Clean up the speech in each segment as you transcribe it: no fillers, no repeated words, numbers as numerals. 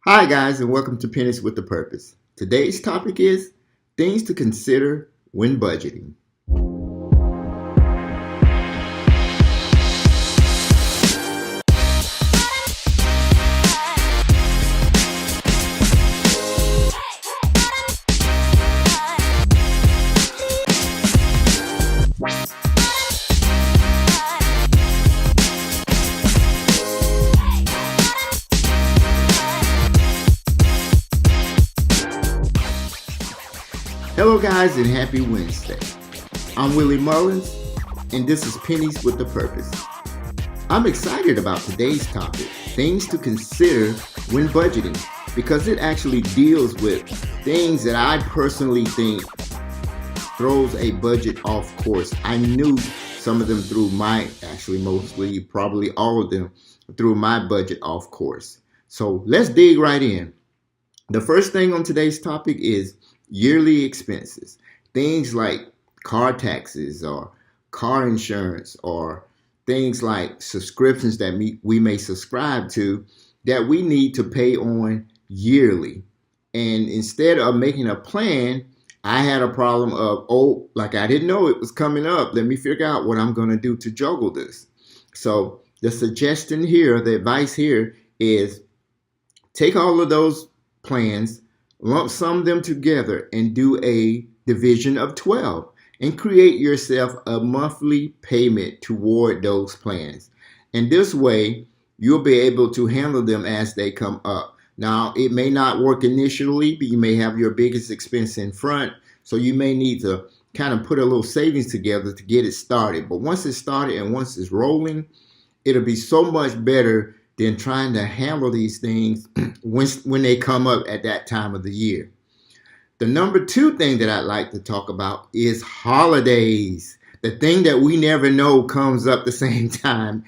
Hi, guys, and welcome to Pennies with a Purpose. Today's topic is things to consider when budgeting. Hello, guys, and happy Wednesday. I'm Willie Mullins, and this is Pennies with a Purpose. I'm excited about today's topic, things to consider when budgeting, because it actually deals with things that I personally think throws a budget off course. I knew some of them through mostly, probably all of them through my budget off course. So let's dig right in. The first thing on today's topic is yearly expenses. Things like car taxes or car insurance or things like subscriptions that we may subscribe to that we need to pay on yearly. And instead of making a plan, I had a problem of, like I didn't know it was coming up. Let me figure out what I'm going to do to juggle this. So the suggestion here, the advice here is take all of those plans, lump sum them together, and do a division of 12 and create yourself a monthly payment toward those plans. And this way, you'll be able to handle them as they come up. Now, it may not work initially, but you may have your biggest expense in front. So you may need to kind of put a little savings together to get it started. But once it's started and once it's rolling, it'll be so much better than trying to handle these things when they come up at that time of the year. The number two thing that I'd like to talk about is holidays. The thing that we never know comes up the same time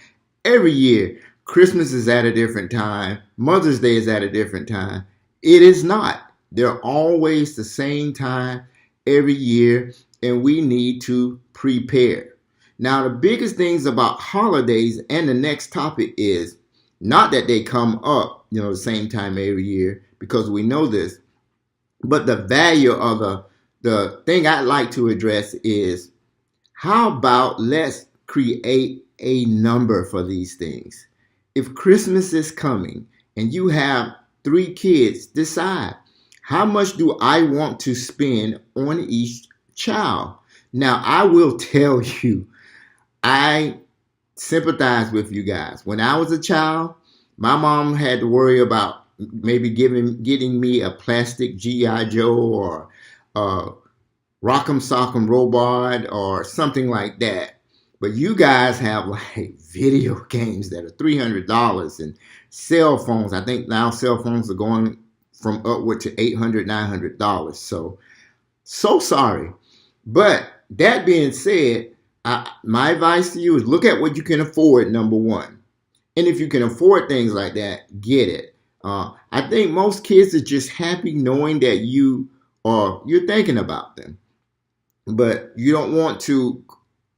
every year. Christmas is at a different time. Mother's Day is at a different time. It is not. They're always the same time every year, and we need to prepare. Now, the biggest things about holidays and the next topic is not that they come up, the same time every year, because we know this, but the value of the thing I'd like to address is how about let's create a number for these things. If Christmas is coming and you have 3 kids, decide how much do I want to spend on each child. Now, I will tell you, I sympathize with you guys. When I was a child, my mom had to worry about maybe getting me a plastic G.I. Joe or a Rock'em Sock'em robot or something like that. But you guys have like video games that are $300 and cell phones. I think now cell phones are going from upward to $800, $900. So sorry. But that being said, my advice to you is look at what you can afford, number one. And if you can afford things like that, get it. I think most kids are just happy knowing that you're thinking about them. But you don't want to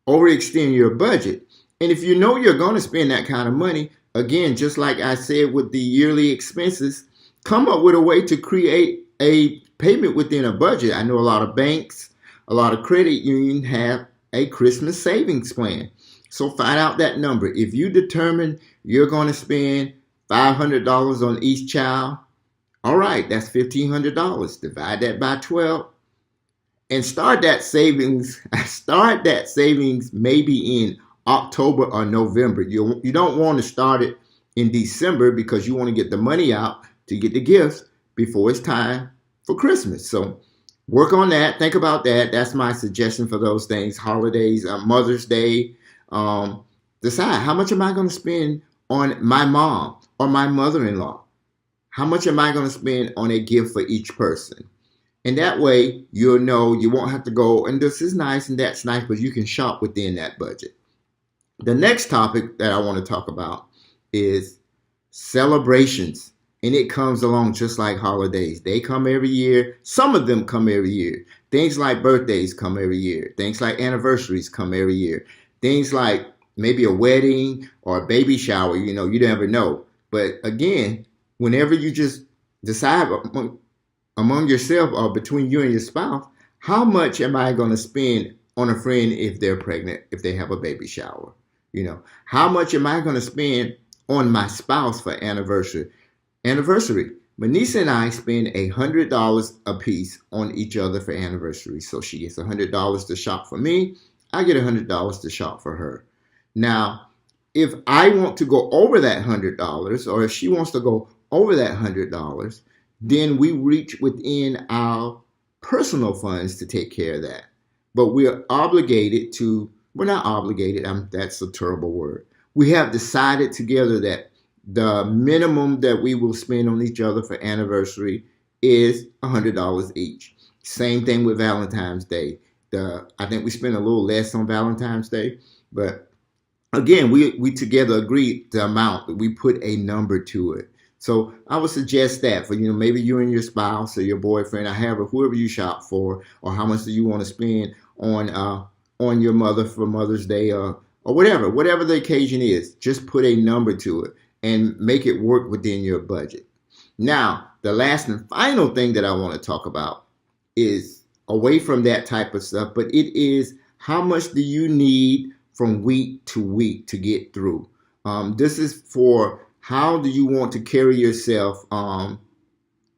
overextend your budget. And if you know you're going to spend that kind of money, again, just like I said with the yearly expenses, come up with a way to create a payment within a budget. I know a lot of banks, a lot of credit unions have a Christmas savings plan. So find out that number. If you determine you're going to spend $500 on each child, all right, that's $1,500. Divide that by 12 and start that savings. Start that savings maybe in October or November. You don't want to start it in December because you want to get the money out to get the gifts before it's time for Christmas. So work on that. Think about that. That's my suggestion for those things. Holidays, Mother's Day. Decide how much am I going to spend on my mom or my mother-in-law? How much am I going to spend on a gift for each person? And that way you'll know you won't have to go, and this is nice and that's nice, but you can shop within that budget. The next topic that I want to talk about is celebrations. And it comes along just like holidays. They come every year. Some of them come every year. Things like birthdays come every year. Things like anniversaries come every year. Things like maybe a wedding or a baby shower, you never know. But again, whenever you just decide among yourself or between you and your spouse, how much am I going to spend on a friend if they're pregnant, if they have a baby shower? How much am I going to spend on my spouse for anniversary? My niece and I spend $100 a piece on each other for anniversary. So she gets $100 to shop for me. I get $100 to shop for her. Now, if I want to go over that $100, or if she wants to go over that $100, then we reach within our personal funds to take care of that. But we're obligated to, we're not obligated, that's a terrible word. We have decided together that the minimum that we will spend on each other for anniversary is $100 each. Same thing with Valentine's Day. I think we spend a little less on Valentine's Day, but again, we together agreed the amount that we put a number to it. So I would suggest that for, maybe you and your spouse or your boyfriend or whoever you shop for, or how much do you want to spend on your mother for Mother's Day or whatever the occasion is. Just put a number to it and make it work within your budget. Now, the last and final thing that I want to talk about is away from that type of stuff, but it is how much do you need from week to week to get through. This is for how do you want to carry yourself.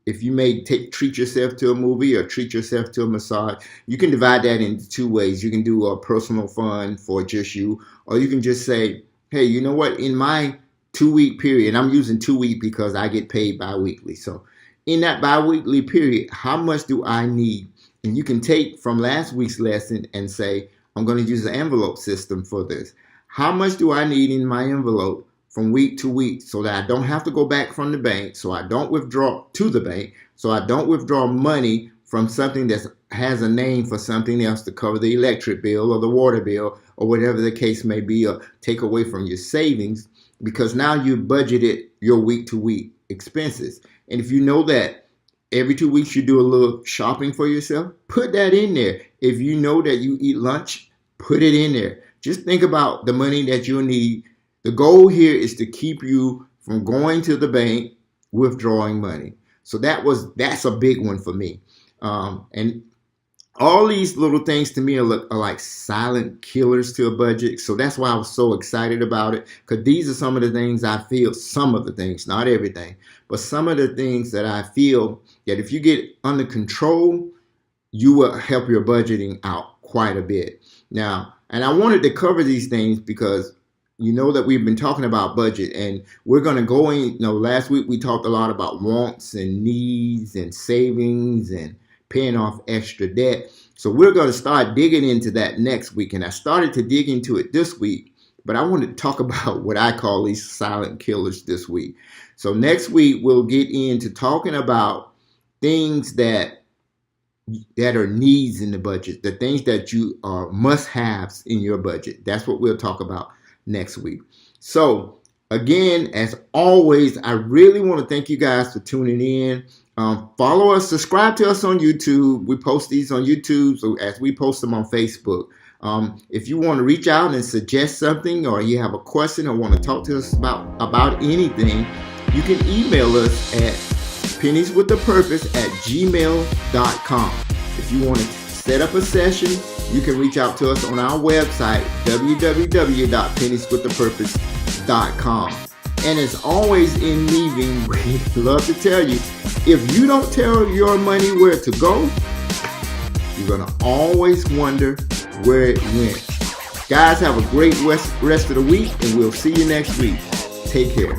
If you may treat yourself to a movie or treat yourself to a massage, you can divide that into two ways. You can do a personal fund for just you, or you can just say, hey, you know what, in my 2-week period, I'm using 2 weeks because I get paid bi-weekly. So in that bi-weekly period, how much do I need? And you can take from last week's lesson and say, I'm going to use the envelope system for this. How much do I need in my envelope from week to week so that I don't have to go back from the bank, so I don't withdraw to the bank, so I don't withdraw money from something that has a name for something else to cover the electric bill or the water bill or whatever the case may be, or take away from your savings, because now you budgeted your week to week expenses. And if you know that every 2 weeks you do a little shopping for yourself, put that in there. If you know that you eat lunch, put it in there. Just think about the money that you'll need. The goal here is to keep you from going to the bank, withdrawing money. So that's a big one for me. And all these little things to me are like silent killers to a budget. So that's why I was so excited about it, because these are some of the things I feel, some of the things, not everything, but some of the things that I feel that if you get under control, you will help your budgeting out quite a bit. Now, and I wanted to cover these things because you know that we've been talking about budget, and we're going to go in, last week we talked a lot about wants and needs and savings and paying off extra debt. So we're going to start digging into that next week. And I started to dig into it this week, but I wanted to talk about what I call these silent killers this week. So next week, we'll get into talking about things that are needs in the budget, the things that you are must-haves in your budget. That's what we'll talk about next week. So again, as always, I really want to thank you guys for tuning in. Follow us, subscribe to us on YouTube. We post these on YouTube, so as we post them on Facebook. If you want to reach out and suggest something, or you have a question or want to talk to us about anything, you can email us at pennieswithapurpose@gmail.com. If you want to set up a session, you can reach out to us on our website, www.pennieswithapurpose.com. And as always in leaving, we love to tell you, if you don't tell your money where to go, you're going to always wonder where it went. Guys, have a great rest of the week, and we'll see you next week. Take care.